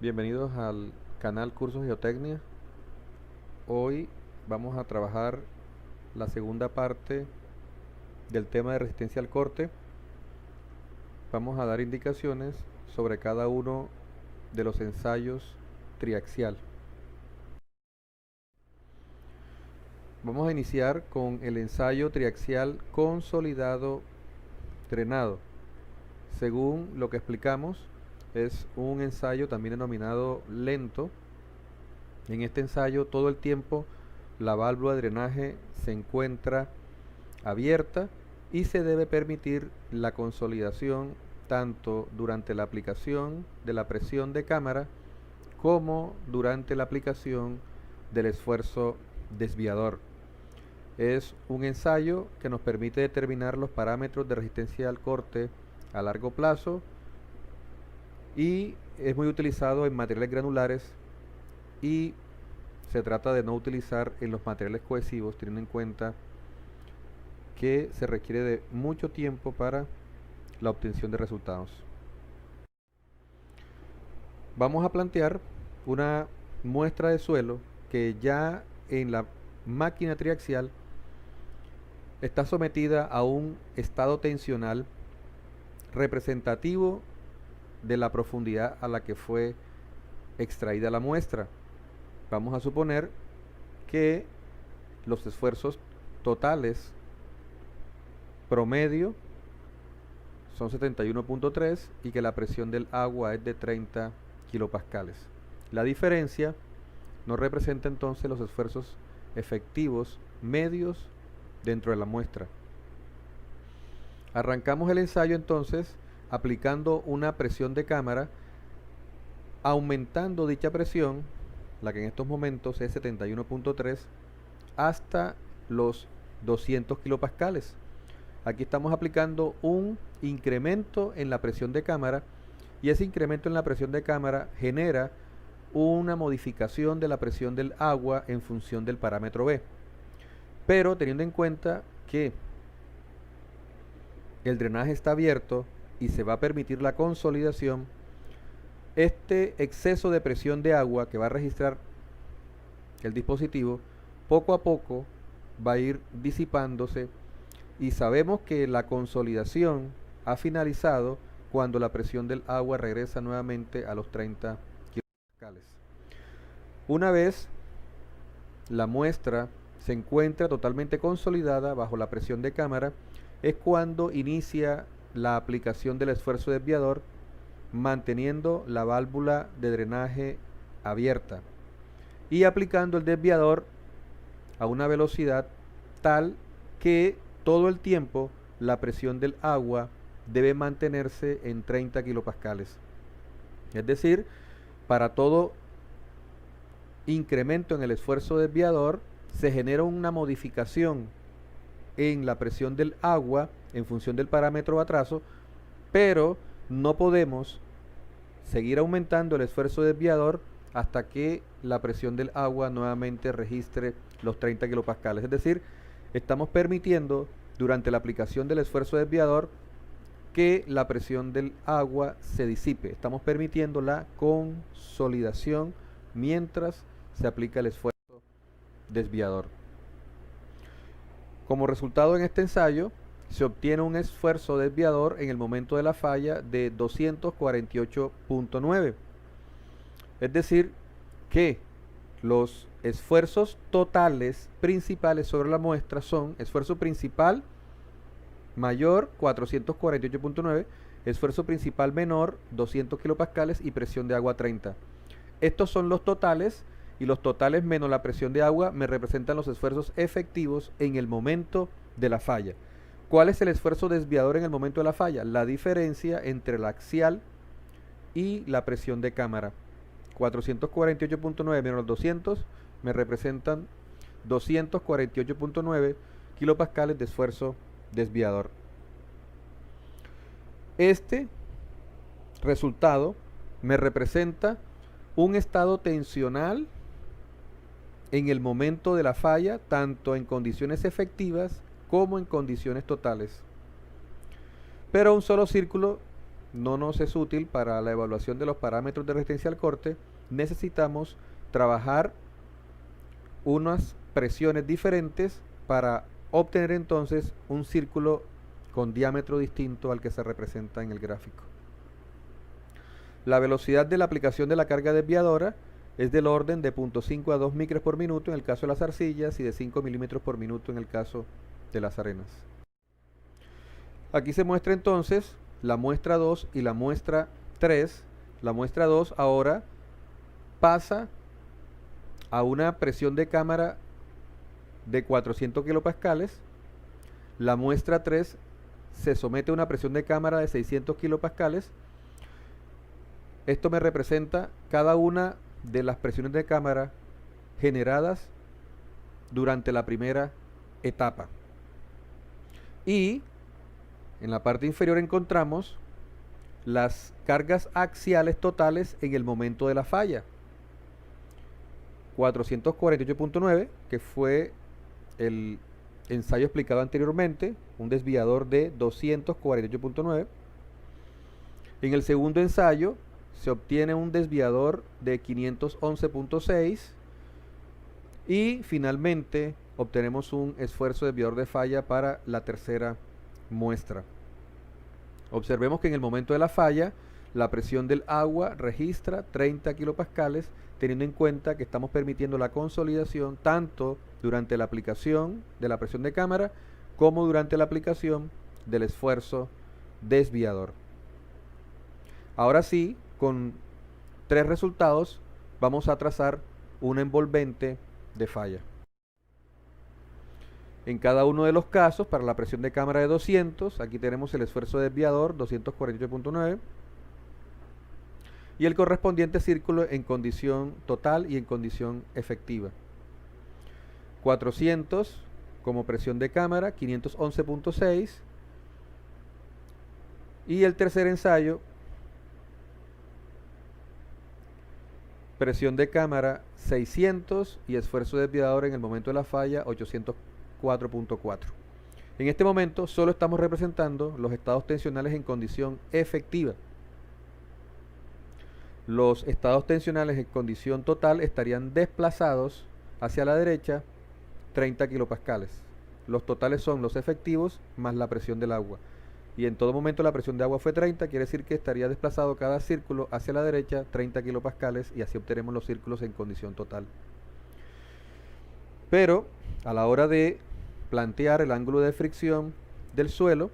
Bienvenidos al canal Cursos Geotecnia. Hoy vamos a trabajar la segunda parte del tema de resistencia al corte. Vamos a dar indicaciones sobre cada uno de los ensayos triaxial. Vamos a iniciar con el ensayo triaxial consolidado drenado. Según lo que explicamos, es un ensayo también denominado lento. En este ensayo todo el tiempo la válvula de drenaje se encuentra abierta y se debe permitir la consolidación tanto durante la aplicación de la presión de cámara como durante la aplicación del esfuerzo desviador. Es un ensayo que nos permite determinar los parámetros de resistencia al corte a largo plazo y es muy utilizado en materiales granulares y se trata de no utilizar en los materiales cohesivos, teniendo en cuenta que se requiere de mucho tiempo para la obtención de resultados. Vamos a plantear una muestra de suelo que ya en la máquina triaxial está sometida a un estado tensional representativo de la profundidad a la que fue extraída la muestra. Vamos a suponer que los esfuerzos totales promedio son 71.3 y que la presión del agua es de 30 kilopascales. La diferencia nos representa entonces los esfuerzos efectivos medios dentro de la muestra. Arrancamos el ensayo entonces aplicando una presión de cámara, aumentando dicha presión, la que en estos momentos es 71.3, hasta los 200 kilopascales. Aquí estamos aplicando un incremento en la presión de cámara y ese incremento en la presión de cámara genera una modificación de la presión del agua en función del parámetro B. Pero teniendo en cuenta que el drenaje está abierto y se va a permitir la consolidación, este exceso de presión de agua que va a registrar el dispositivo poco a poco va a ir disipándose y sabemos que la consolidación ha finalizado cuando la presión del agua regresa nuevamente a los 30 kilopascales. Una vez la muestra se encuentra totalmente consolidada bajo la presión de cámara, es cuando inicia la aplicación del esfuerzo desviador, manteniendo la válvula de drenaje abierta y aplicando el desviador a una velocidad tal que todo el tiempo la presión del agua debe mantenerse en 30 kilopascales. Es decir, para todo incremento en el esfuerzo desviador se genera una modificación en la presión del agua en función del parámetro atraso, pero no podemos seguir aumentando el esfuerzo desviador hasta que la presión del agua nuevamente registre los 30 kilopascales. Es decir, estamos permitiendo durante la aplicación del esfuerzo desviador que la presión del agua se disipe. Estamos permitiendo la consolidación mientras se aplica el esfuerzo desviador. Como resultado en este ensayo, se obtiene un esfuerzo desviador en el momento de la falla de 248.9. Es decir, que los esfuerzos totales principales sobre la muestra son esfuerzo principal mayor 448.9, esfuerzo principal menor 200 kilopascales y presión de agua 30. Estos son los totales y los totales menos la presión de agua me representan los esfuerzos efectivos en el momento de la falla. ¿Cuál es el esfuerzo desviador en el momento de la falla? La diferencia entre la axial y la presión de cámara. 448.9 menos 200 me representan 248.9 kilopascales de esfuerzo desviador. Este resultado me representa un estado tensional en el momento de la falla, tanto en condiciones efectivas como en condiciones totales. Pero un solo círculo no nos es útil para la evaluación de los parámetros de resistencia al corte, necesitamos trabajar unas presiones diferentes para obtener entonces un círculo con diámetro distinto al que se representa en el gráfico. La velocidad de la aplicación de la carga desviadora es del orden de 0.5 a 2 micros por minuto en el caso de las arcillas y de 5 milímetros por minuto en el caso de las arenas. Aquí se muestra entonces la muestra 2 y la muestra 3. La muestra 2 ahora pasa a una presión de cámara de 400 kilopascales. La muestra 3 se somete a una presión de cámara de 600 kilopascales. Esto me representa cada una de las presiones de cámara generadas durante la primera etapa. Y en la parte inferior encontramos las cargas axiales totales en el momento de la falla. 448.9, que fue el ensayo explicado anteriormente, un desviador de 248.9. En el segundo ensayo se obtiene un desviador de 511.6 y finalmente obtenemos un esfuerzo desviador de falla para la tercera muestra. Observemos que en el momento de la falla la presión del agua registra 30 kilopascales, teniendo en cuenta que estamos permitiendo la consolidación tanto durante la aplicación de la presión de cámara como durante la aplicación del esfuerzo desviador. Ahora sí, con 3 resultados vamos a trazar un envolvente de falla. En cada uno de los casos, para la presión de cámara de 200, aquí tenemos el esfuerzo desviador 248.9 y el correspondiente círculo en condición total y en condición efectiva. 400 como presión de cámara 511.6 y el tercer ensayo, presión de cámara 600 y esfuerzo desviador en el momento de la falla 804.4. En este momento solo estamos representando los estados tensionales en condición efectiva. Los estados tensionales en condición total estarían desplazados hacia la derecha 30 kilopascales. Los totales son los efectivos más la presión del agua. Y en todo momento la presión de agua fue 30, quiere decir que estaría desplazado cada círculo hacia la derecha 30 kilopascales y así obtenemos los círculos en condición total. Pero a la hora de plantear el ángulo de fricción del suelo,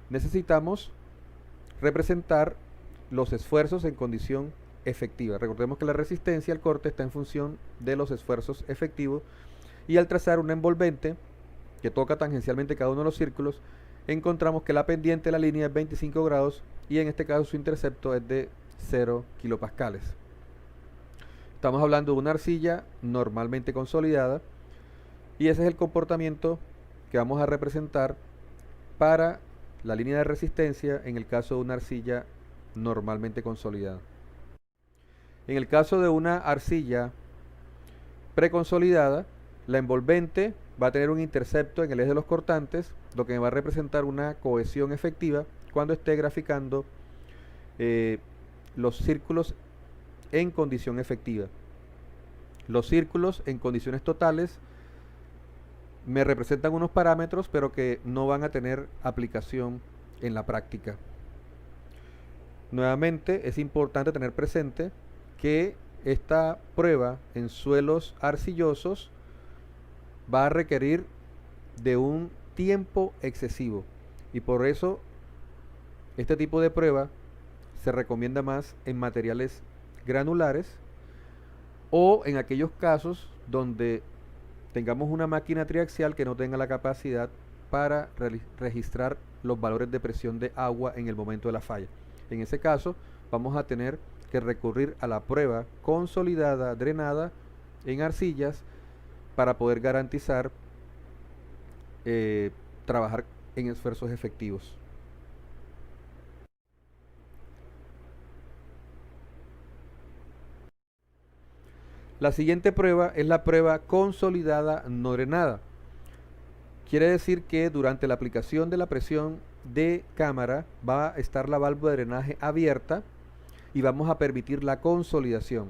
necesitamos representar los esfuerzos en condición efectiva. Recordemos que la resistencia al corte está en función de los esfuerzos efectivos y al trazar un envolvente que toca tangencialmente cada uno de los círculos, encontramos que la pendiente de la línea es 25 grados y en este caso su intercepto es de 0 kilopascales. Estamos hablando de una arcilla normalmente consolidada y ese es el comportamiento que vamos a representar para la línea de resistencia en el caso de una arcilla normalmente consolidada. En el caso de una arcilla preconsolidada, la envolvente va a tener un intercepto en el eje de los cortantes, lo que me va a representar una cohesión efectiva cuando esté graficando los círculos en condición efectiva. Los círculos en condiciones totales me representan unos parámetros, pero que no van a tener aplicación en la práctica. Nuevamente es importante tener presente que esta prueba en suelos arcillosos va a requerir de un tiempo excesivo y por eso este tipo de prueba se recomienda más en materiales granulares o en aquellos casos donde tengamos una máquina triaxial que no tenga la capacidad para registrar los valores de presión de agua en el momento de la falla. En ese caso vamos a tener que recurrir a la prueba consolidada drenada en arcillas para poder garantizar trabajar en esfuerzos efectivos. La siguiente prueba es la prueba consolidada no drenada. Quiere decir que durante la aplicación de la presión de cámara va a estar la válvula de drenaje abierta y vamos a permitir la consolidación.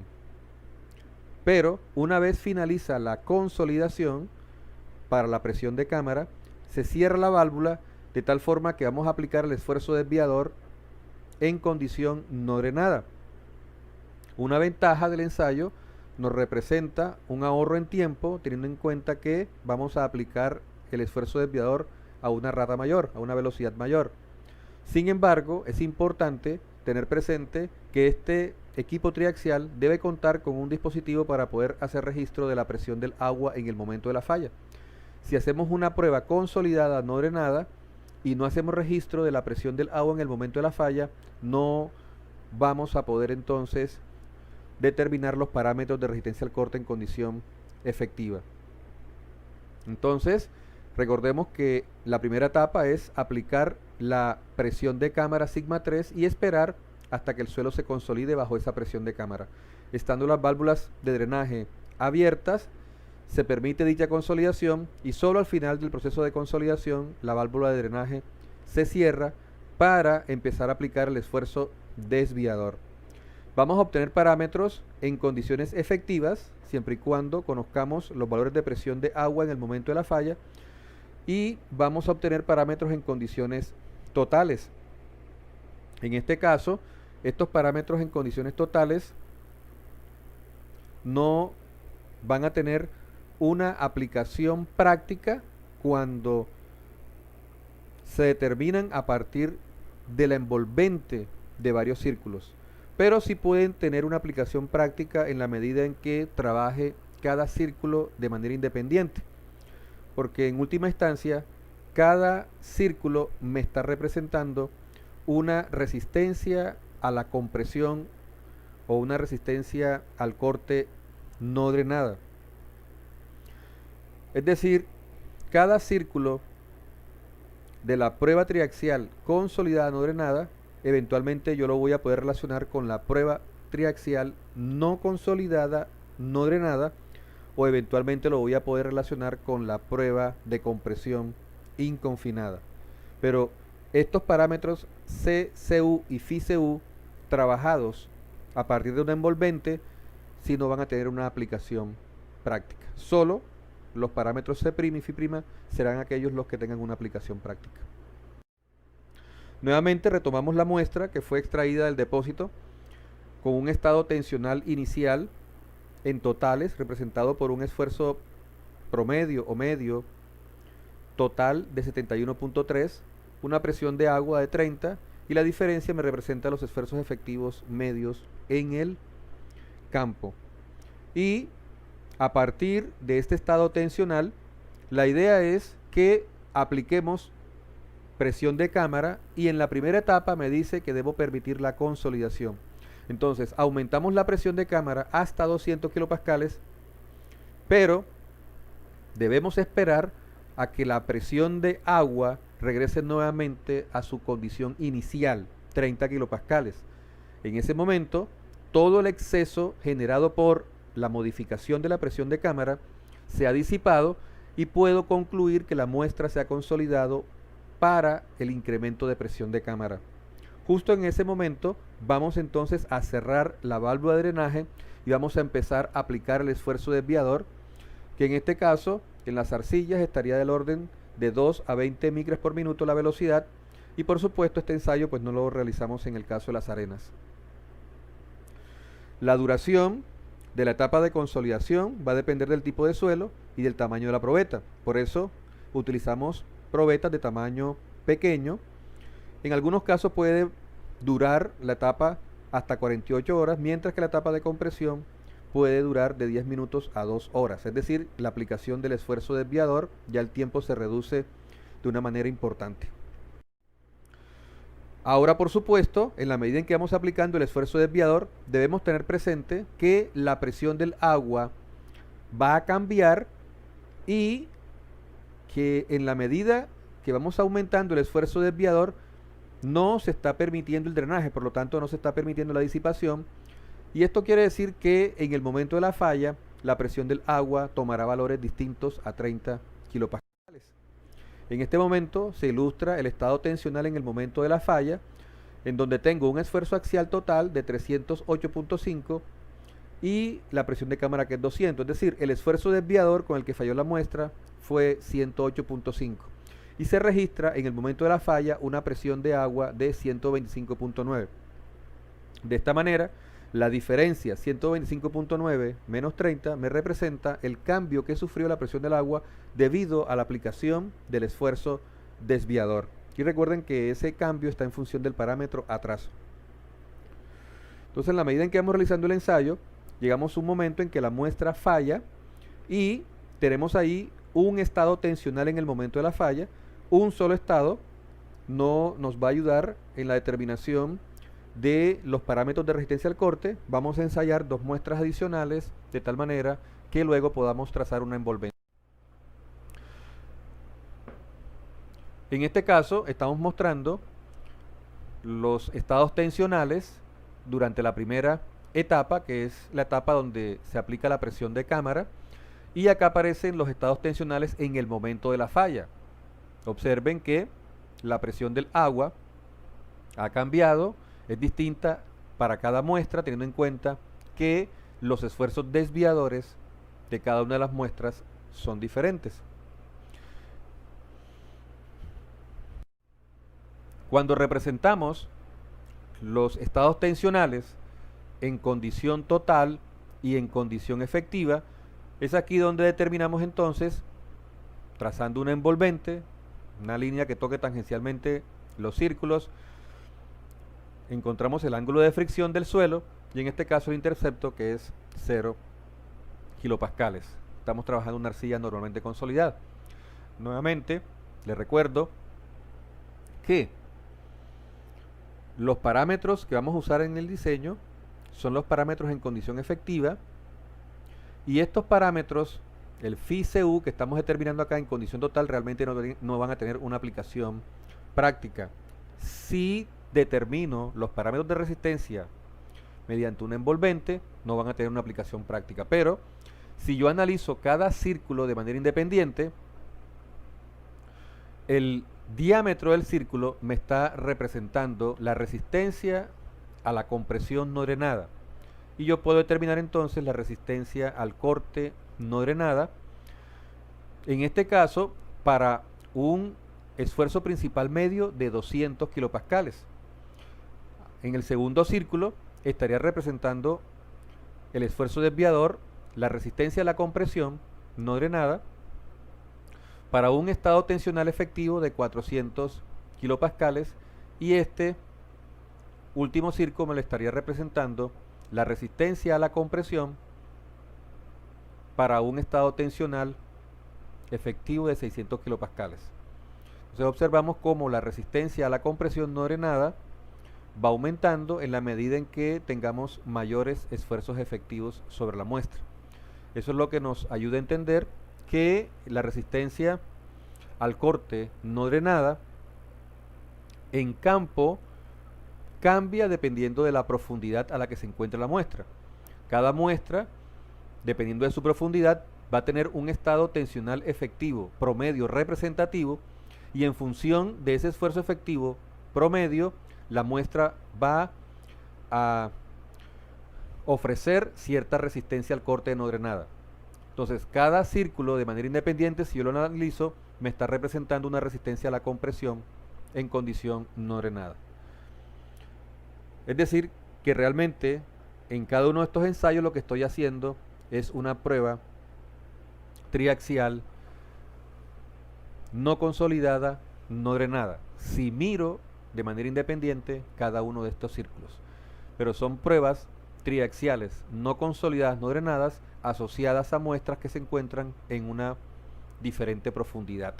Pero una vez finaliza la consolidación para la presión de cámara, se cierra la válvula de tal forma que vamos a aplicar el esfuerzo desviador en condición no drenada. Una ventaja del ensayo nos representa un ahorro en tiempo, teniendo en cuenta que vamos a aplicar el esfuerzo desviador a una rata mayor, a una velocidad mayor. Sin embargo, es importante tener presente que este equipo triaxial debe contar con un dispositivo para poder hacer registro de la presión del agua en el momento de la falla. Si hacemos una prueba consolidada no drenada y no hacemos registro de la presión del agua en el momento de la falla, no vamos a poder entonces determinar los parámetros de resistencia al corte en condición efectiva. Entonces, recordemos que la primera etapa es aplicar la presión de cámara sigma 3 y esperar hasta que el suelo se consolide bajo esa presión de cámara. Estando las válvulas de drenaje abiertas, se permite dicha consolidación y solo al final del proceso de consolidación la válvula de drenaje se cierra para empezar a aplicar el esfuerzo desviador. Vamos a obtener parámetros en condiciones efectivas, siempre y cuando conozcamos los valores de presión de agua en el momento de la falla, y vamos a obtener parámetros en condiciones totales. En este caso, estos parámetros en condiciones totales no van a tener una aplicación práctica cuando se determinan a partir de la envolvente de varios círculos, pero sí pueden tener una aplicación práctica en la medida en que trabaje cada círculo de manera independiente, porque en última instancia cada círculo me está representando una resistencia a la compresión o una resistencia al corte no drenada. Es decir, cada círculo de la prueba triaxial consolidada no drenada, eventualmente yo lo voy a poder relacionar con la prueba triaxial no consolidada no drenada, o eventualmente lo voy a poder relacionar con la prueba de compresión inconfinada. Pero estos parámetros CCU y FICU trabajados a partir de una envolvente si no van a tener una aplicación práctica. Solo los parámetros C' y Φ' serán aquellos los que tengan una aplicación práctica. Nuevamente retomamos la muestra que fue extraída del depósito con un estado tensional inicial en totales representado por un esfuerzo promedio o medio total de 71.3, una presión de agua de 30 y la diferencia me representa los esfuerzos efectivos medios en el campo. Y a partir de este estado tensional, la idea es que apliquemos presión de cámara y en la primera etapa me dice que debo permitir la consolidación. Entonces aumentamos la presión de cámara hasta 200 kilopascales, pero debemos esperar a que la presión de agua regrese nuevamente a su condición inicial, 30 kilopascales. En ese momento, todo el exceso generado por la modificación de la presión de cámara se ha disipado y puedo concluir que la muestra se ha consolidado para el incremento de presión de cámara. Justo en ese momento vamos entonces a cerrar la válvula de drenaje y vamos a empezar a aplicar el esfuerzo desviador, que en este caso en las arcillas estaría del orden de 2 a 20 micras por minuto la velocidad, y por supuesto este ensayo pues no lo realizamos en el caso de las arenas. La duración de la etapa de consolidación va a depender del tipo de suelo y del tamaño de la probeta. Por eso utilizamos probetas de tamaño pequeño. En algunos casos puede durar la etapa hasta 48 horas, mientras que la etapa de compresión puede durar de 10 minutos a 2 horas. Es decir, la aplicación del esfuerzo desviador, ya el tiempo se reduce de una manera importante. Ahora, por supuesto, en la medida en que vamos aplicando el esfuerzo desviador, debemos tener presente que la presión del agua va a cambiar y que en la medida que vamos aumentando el esfuerzo desviador, no se está permitiendo el drenaje, por lo tanto no se está permitiendo la disipación, y esto quiere decir que en el momento de la falla la presión del agua tomará valores distintos a 30 kilopascales. En este momento se ilustra el estado tensional en el momento de la falla, en donde tengo un esfuerzo axial total de 308.5 y la presión de cámara que es 200. Es decir, el esfuerzo desviador con el que falló la muestra fue 108.5. Y se registra en el momento de la falla una presión de agua de 125.9. De esta manera, la diferencia 125.9 menos 30 me representa el cambio que sufrió la presión del agua debido a la aplicación del esfuerzo desviador. Y recuerden que ese cambio está en función del parámetro atraso. Entonces, en la medida en que vamos realizando el ensayo, llegamos a un momento en que la muestra falla y tenemos ahí un estado tensional en el momento de la falla. Un solo estado no nos va a ayudar en la determinación de los parámetros de resistencia al corte. Vamos a ensayar dos muestras adicionales de tal manera que luego podamos trazar una envolvente. En este caso estamos mostrando los estados tensionales durante la primera etapa, que es la etapa donde se aplica la presión de cámara, y acá aparecen los estados tensionales en el momento de la falla. Observen que la presión del agua ha cambiado, es distinta para cada muestra, teniendo en cuenta que los esfuerzos desviadores de cada una de las muestras son diferentes. Cuando representamos los estados tensionales en condición total y en condición efectiva, es aquí donde determinamos entonces, trazando una envolvente, una línea que toque tangencialmente los círculos, encontramos el ángulo de fricción del suelo y en este caso el intercepto, que es 0 kilopascales. Estamos trabajando una arcilla normalmente consolidada. Nuevamente, les recuerdo que los parámetros que vamos a usar en el diseño son los parámetros en condición efectiva, y estos parámetros, el Φ-Cu que estamos determinando acá en condición total, realmente no van a tener una aplicación práctica. Si determino los parámetros de resistencia mediante un envolvente, no van a tener una aplicación práctica. Pero si yo analizo cada círculo de manera independiente, el diámetro del círculo me está representando la resistencia a la compresión no drenada, y yo puedo determinar entonces la resistencia al corte no drenada, en este caso para un esfuerzo principal medio de 200 kilopascales. En el segundo círculo estaría representando el esfuerzo desviador, la resistencia a la compresión no drenada, para un estado tensional efectivo de 400 kilopascales, y este último círculo me lo estaría representando la resistencia a la compresión para un estado tensional efectivo de 600 kilopascales. Entonces observamos cómo la resistencia a la compresión no drenada va aumentando en la medida en que tengamos mayores esfuerzos efectivos sobre la muestra. Eso es lo que nos ayuda a entender que la resistencia al corte no drenada en campo cambia dependiendo de la profundidad a la que se encuentra la muestra. Cada muestra, dependiendo de su profundidad, va a tener un estado tensional efectivo promedio representativo, y en función de ese esfuerzo efectivo promedio, la muestra va a ofrecer cierta resistencia al corte no drenada. Entonces, cada círculo de manera independiente, si yo lo analizo, me está representando una resistencia a la compresión en condición no drenada. Es decir, que realmente en cada uno de estos ensayos lo que estoy haciendo es una prueba triaxial no consolidada, no drenada. Si miro de manera independiente cada uno de estos círculos, pero son pruebas triaxiales no consolidadas, no drenadas, asociadas a muestras que se encuentran en una diferente profundidad.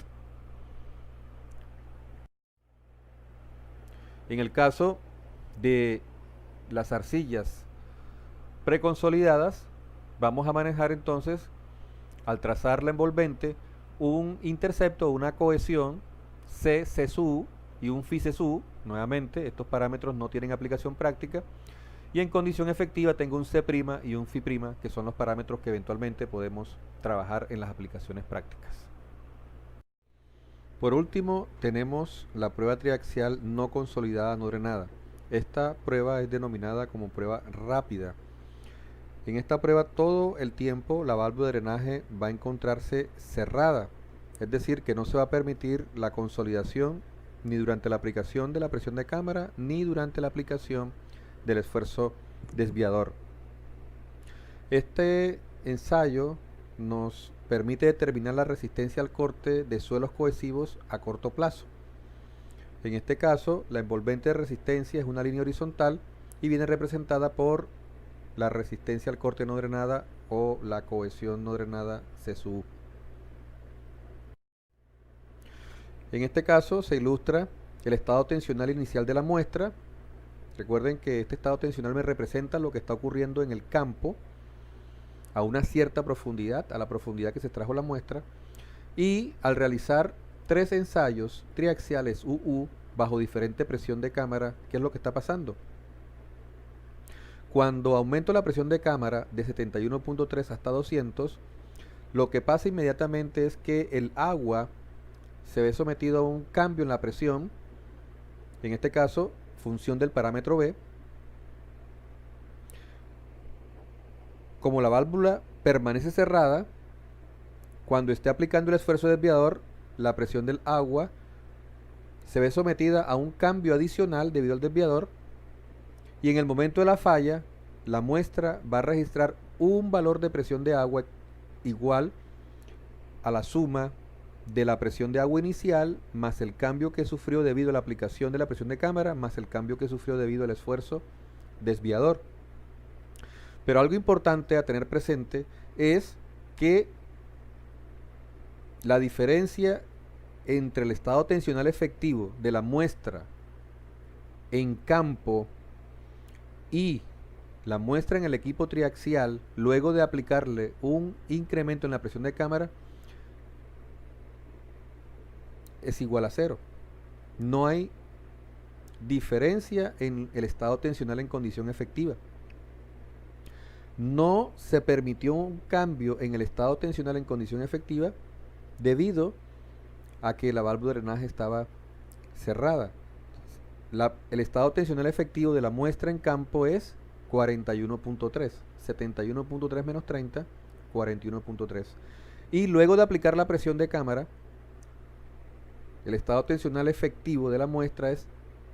En el caso de las arcillas preconsolidadas, vamos a manejar entonces, al trazar la envolvente, un intercepto, una cohesión C, C sub U y un Φ C sub U. Nuevamente, estos parámetros no tienen aplicación práctica. Y en condición efectiva tengo un C' y un Φ', que son los parámetros que eventualmente podemos trabajar en las aplicaciones prácticas. Por último, tenemos la prueba triaxial no consolidada no drenada. Esta prueba es denominada como prueba rápida. En esta prueba todo el tiempo la válvula de drenaje va a encontrarse cerrada, es decir, que no se va a permitir la consolidación ni durante la aplicación de la presión de cámara ni durante la aplicación del esfuerzo desviador. Este ensayo nos permite determinar la resistencia al corte de suelos cohesivos a corto plazo. En este caso, la envolvente de resistencia es una línea horizontal y viene representada por la resistencia al corte no drenada o la cohesión no drenada C sub U. En este caso se ilustra el estado tensional inicial de la muestra. Recuerden que este estado tensional me representa lo que está ocurriendo en el campo a una cierta profundidad, a la profundidad que se extrajo la muestra, y al realizar 3 ensayos triaxiales UU bajo diferente presión de cámara, ¿qué es lo que está pasando? Cuando aumento la presión de cámara de 71.3 hasta 200, lo que pasa inmediatamente es que el agua se ve sometido a un cambio en la presión, en este caso, función del parámetro B. Como la válvula permanece cerrada, cuando esté aplicando el esfuerzo desviador, la presión del agua se ve sometida a un cambio adicional debido al desviador, y en el momento de la falla, la muestra va a registrar un valor de presión de agua igual a la suma de la presión de agua inicial más el cambio que sufrió debido a la aplicación de la presión de cámara más el cambio que sufrió debido al esfuerzo desviador. Pero algo importante a tener presente es que la diferencia entre el estado tensional efectivo de la muestra en campo y la muestra en el equipo triaxial, luego de aplicarle un incremento en la presión de cámara, es igual a 0. No hay diferencia en el estado tensional en condición efectiva. No se permitió un cambio en el estado tensional en condición efectiva debido a que la válvula de drenaje estaba cerrada. El estado tensional efectivo de la muestra en campo es 41.3, 71.3 menos 30, 41.3. Y luego de aplicar la presión de cámara, el estado tensional efectivo de la muestra es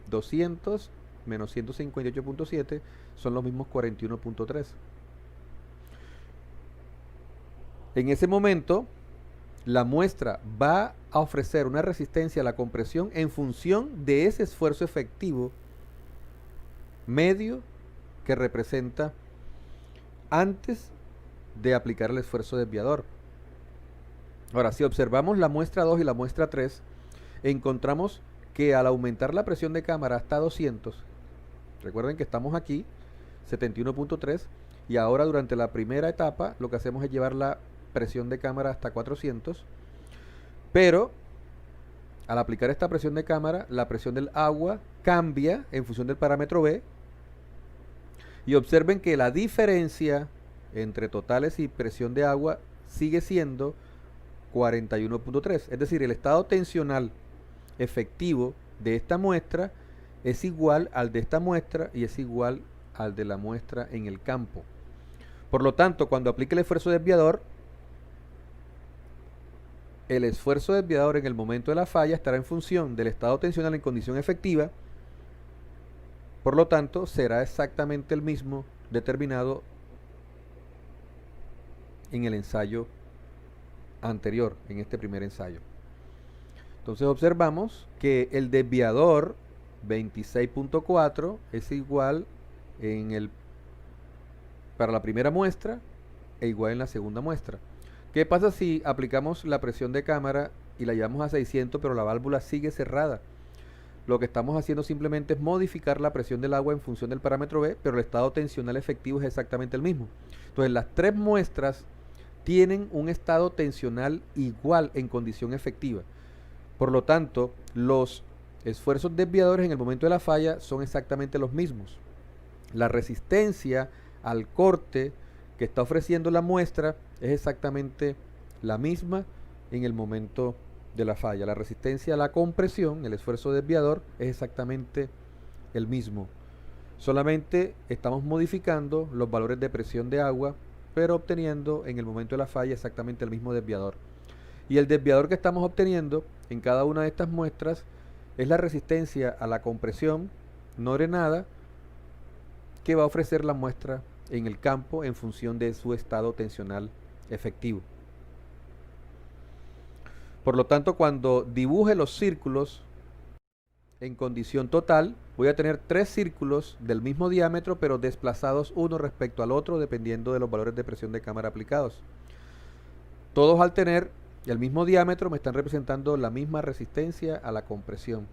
200 menos 158.7, son los mismos 41.3. En ese momento, la muestra va a ofrecer una resistencia a la compresión en función de ese esfuerzo efectivo medio que representa antes de aplicar el esfuerzo desviador. Ahora, si observamos la muestra 2 y la muestra 3, encontramos que al aumentar la presión de cámara hasta 200, recuerden que estamos aquí, 71.3, y ahora durante la primera etapa lo que hacemos es llevar la presión de cámara hasta 400, pero al aplicar esta presión de cámara, la presión del agua cambia en función del parámetro B, y observen que la diferencia entre totales y presión de agua sigue siendo 41.3, es decir, el estado tensional efectivo de esta muestra es igual al de esta muestra y es igual al de la muestra en el campo. Por lo tanto, cuando aplique el esfuerzo desviador, el esfuerzo desviador en el momento de la falla estará en función del estado tensional en condición efectiva. Por lo tanto, será exactamente el mismo determinado en el ensayo anterior, en este primer ensayo. Entonces observamos que el desviador 26.4 es igual para la primera muestra e igual en la segunda muestra. ¿Qué pasa si aplicamos la presión de cámara y la llevamos a 600 pero la válvula sigue cerrada? Lo que estamos haciendo simplemente es modificar la presión del agua en función del parámetro B, pero el estado tensional efectivo es exactamente el mismo. Entonces las 3 muestras tienen un estado tensional igual en condición efectiva. Por lo tanto, los esfuerzos desviadores en el momento de la falla son exactamente los mismos. La resistencia al corte que está ofreciendo la muestra es exactamente la misma en el momento de la falla. La resistencia a la compresión, el esfuerzo desviador, es exactamente el mismo. Solamente estamos modificando los valores de presión de agua, pero obteniendo en el momento de la falla exactamente el mismo desviador. Y el desviador que estamos obteniendo en cada una de estas muestras es la resistencia a la compresión no drenada que va a ofrecer la muestra en el campo en función de su estado tensional efectivo. Por lo tanto, cuando dibuje los círculos en condición total, voy a tener tres círculos del mismo diámetro, pero desplazados uno respecto al otro, dependiendo de los valores de presión de cámara aplicados. Todos al tener el mismo diámetro me están representando la misma resistencia a la compresión.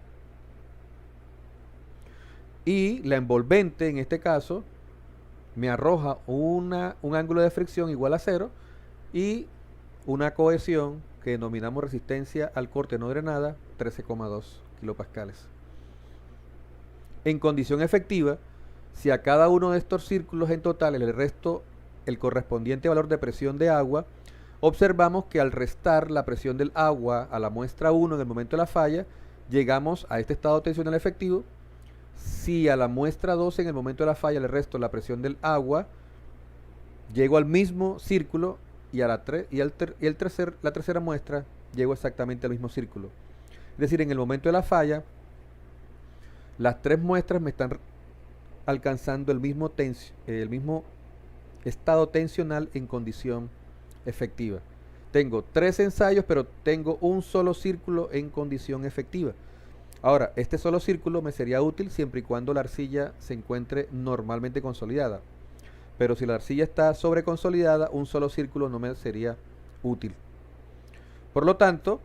Y la envolvente, en este caso, me arroja un ángulo de fricción igual a 0 y una cohesión que denominamos resistencia al corte no drenada, 13,2 kilopascales. En condición efectiva, si a cada uno de estos círculos en total el resto el correspondiente valor de presión de agua, observamos que al restar la presión del agua a la muestra 1 en el momento de la falla, llegamos a este estado tensional efectivo. Si a la muestra 2 en el momento de la falla le resto la presión del agua, llego al mismo círculo y a la tercera muestra llego exactamente al mismo círculo. Es decir, en el momento de la falla, las tres muestras me están alcanzando el mismo estado tensional en condición efectiva. Tengo tres ensayos, pero tengo un solo círculo en condición efectiva. Ahora, este solo círculo me sería útil siempre y cuando la arcilla se encuentre normalmente consolidada. Pero si la arcilla está sobreconsolidada, un solo círculo no me sería útil. Por lo tanto,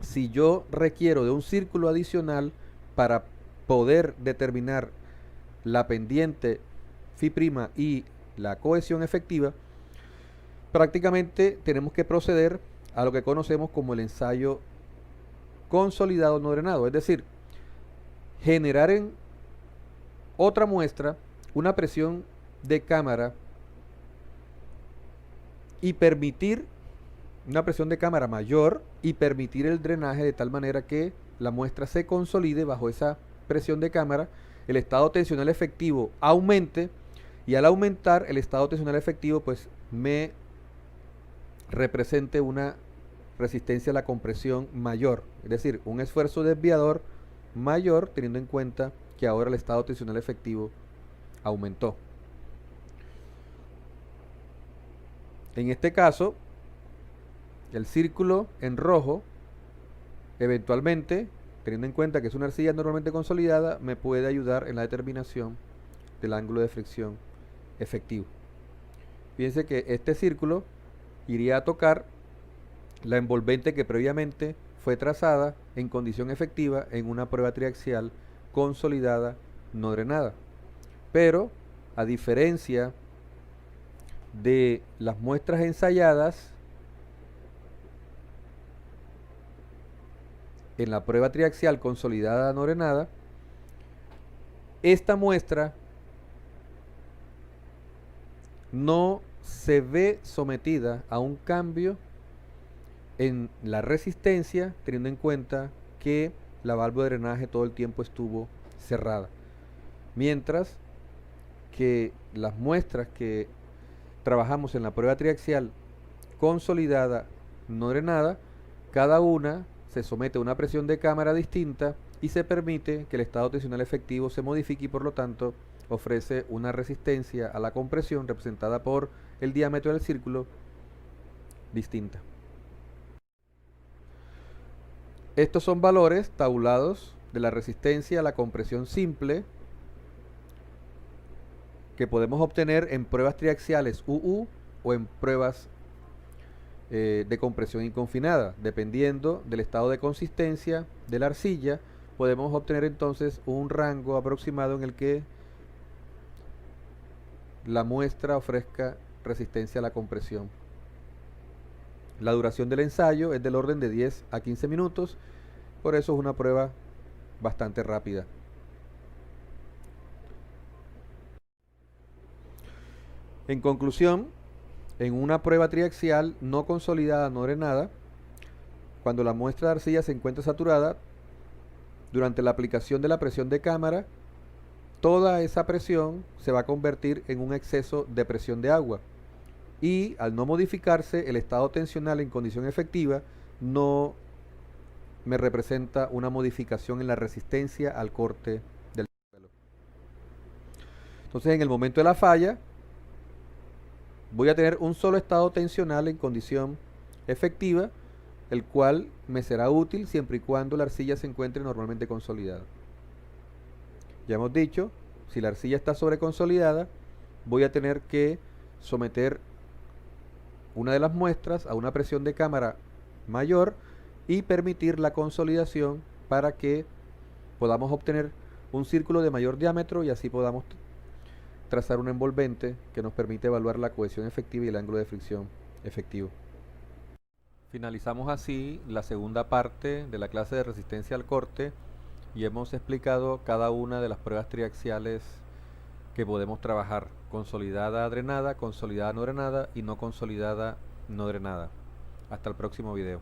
si yo requiero de un círculo adicional para poder determinar la pendiente Φ' y la cohesión efectiva, prácticamente tenemos que proceder a lo que conocemos como el ensayo consolidado no drenado, es decir, generar en otra muestra una presión de cámara y permitir una presión de cámara mayor y permitir el drenaje de tal manera que la muestra se consolide bajo esa presión de cámara, el estado tensional efectivo aumente y al aumentar el estado tensional efectivo pues me represente una resistencia a la compresión mayor, es decir, un esfuerzo desviador mayor teniendo en cuenta que ahora el estado tensional efectivo aumentó. En este caso, el círculo en rojo, eventualmente, teniendo en cuenta que es una arcilla normalmente consolidada, me puede ayudar en la determinación del ángulo de fricción efectivo. Fíjense que este círculo iría a tocar la envolvente que previamente fue trazada en condición efectiva en una prueba triaxial consolidada no drenada. Pero, a diferencia de las muestras ensayadas en la prueba triaxial consolidada no drenada, esta muestra no se ve sometida a un cambio en la resistencia, teniendo en cuenta que la válvula de drenaje todo el tiempo estuvo cerrada. Mientras que las muestras que trabajamos en la prueba triaxial consolidada no drenada, cada una se somete a una presión de cámara distinta y se permite que el estado tensional efectivo se modifique y por lo tanto ofrece una resistencia a la compresión representada por el diámetro del círculo distinta. Estos son valores tabulados de la resistencia a la compresión simple que podemos obtener en pruebas triaxiales UU o en pruebas de compresión inconfinada. Dependiendo del estado de consistencia de la arcilla, podemos obtener entonces un rango aproximado en el que la muestra ofrezca resistencia a la compresión. La duración del ensayo es del orden de 10 a 15 minutos, por eso es una prueba bastante rápida. En conclusión, en una prueba triaxial no consolidada, no drenada, cuando la muestra de arcilla se encuentra saturada, durante la aplicación de la presión de cámara, toda esa presión se va a convertir en un exceso de presión de agua. Y al no modificarse el estado tensional en condición efectiva, no me representa una modificación en la resistencia al corte del suelo. Entonces, en el momento de la falla, voy a tener un solo estado tensional en condición efectiva, el cual me será útil siempre y cuando la arcilla se encuentre normalmente consolidada. Ya hemos dicho, si la arcilla está sobreconsolidada, voy a tener que someter una de las muestras a una presión de cámara mayor y permitir la consolidación para que podamos obtener un círculo de mayor diámetro y así podamos trazar un envolvente que nos permite evaluar la cohesión efectiva y el ángulo de fricción efectivo. Finalizamos así la segunda parte de la clase de resistencia al corte y hemos explicado cada una de las pruebas triaxiales que podemos trabajar: consolidada drenada, consolidada no drenada y no consolidada no drenada. Hasta el próximo video.